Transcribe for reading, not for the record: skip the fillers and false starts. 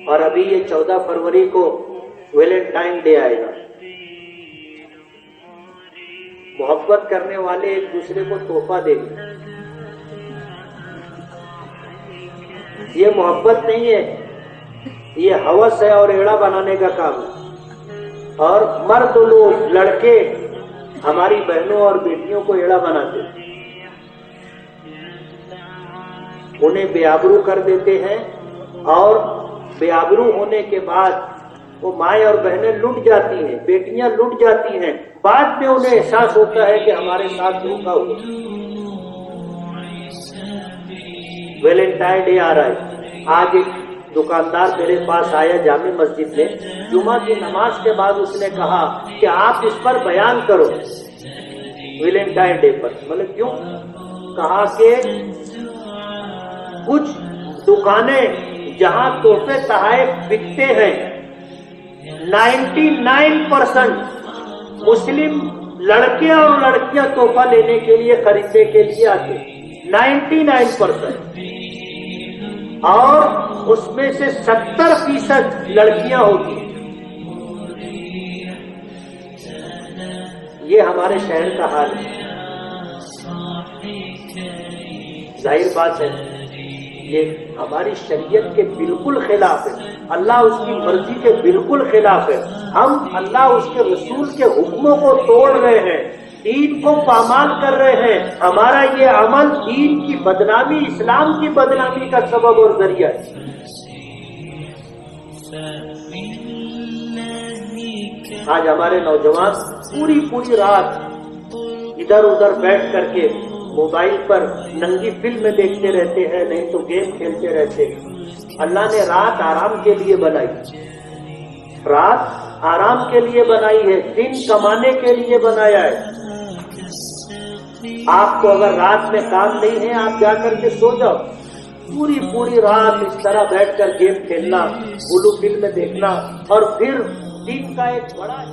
اور ابھی یہ 14 فروری کو ویلنٹائن ڈے آئے گا. محبت کرنے والے ایک دوسرے کو تحفہ دیں گے. یہ محبت نہیں ہے، یہ ہوس ہے اور ایڑا بنانے کا کام ہے. اور مرد لوگ، لڑکے ہماری بہنوں اور بیٹیوں کو ایڑا بناتے ہیں، انہیں بے آبرو کر دیتے ہیں، اور بے آبرو ہونے کے بعد وہ مائیں اور بہنیں لٹ جاتی ہیں، بیٹیاں لٹ جاتی ہیں. بعد میں انہیں احساس ہوتا ہے کہ ہمارے ساتھ دھوکا ہوا. ویلنٹائن ڈے آ رہا ہے. آج ایک دکاندار میرے پاس آیا جامع مسجد میں، جمعہ کی نماز کے بعد اس نے کہا کہ آپ اس پر بیان کرو ویلنٹائن ڈے پر. مطلب کیوں؟ کہا کہ کچھ دکانیں جہاں تحفے تحائف بکتے ہیں 99% مسلم لڑکے اور لڑکیاں تحفہ لینے کے لیے، خریدنے کے لیے آتے ہیں 99%، اور اس میں سے 70% لڑکیاں ہوتی ہیں. یہ ہمارے شہر کا حال ہے. ظاہر بات ہے یہ ہماری شریعت کے بالکل خلاف ہے، اللہ اس کی مرضی کے بالکل خلاف ہے. ہم اللہ اس کے رسول کے حکموں کو توڑ رہے ہیں، دین کو پامال کر رہے ہیں. ہمارا یہ عمل دین کی بدنامی، اسلام کی بدنامی کا سبب اور ذریعہ ہے. آج ہمارے نوجوان پوری رات ادھر ادھر بیٹھ کر کے موبائل پر ننگی فلمیں دیکھتے رہتے ہیں، نہیں تو گیم کھیلتے رہتے ہیں. اللہ نے رات آرام کے لیے بنائی، رات آرام کے لیے بنائی ہے، دن کمانے کے لیے بنایا ہے. آپ کو اگر رات میں کام نہیں ہے، آپ جا کر کے سو جاؤ. پوری رات اس طرح بیٹھ کر گیم کھیلنا، بلو فلم دیکھنا، اور پھر دن کا ایک بڑا